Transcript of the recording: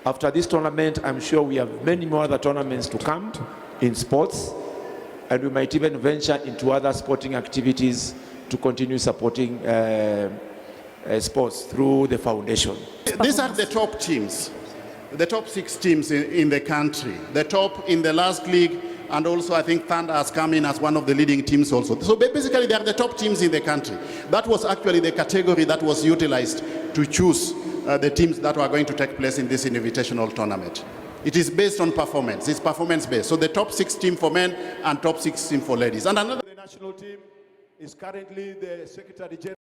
After this tournament, I'm sure we have many more other tournaments to come in sports, and we might even venture into other sporting activities to continue supporting sports through the foundation. These are the top teams, the top 6 teams in the country, the top in the last league, and also I think Thunder has come in as one of the leading teams also. So basically they are the top teams in the country. That was actually the category that was utilized to choose the teams that were going to take place in this invitational tournament. It is based on performance. It's performance based. So the top 6 team for men and top 6 team for ladies. And another, the national team is currently the Secretary General.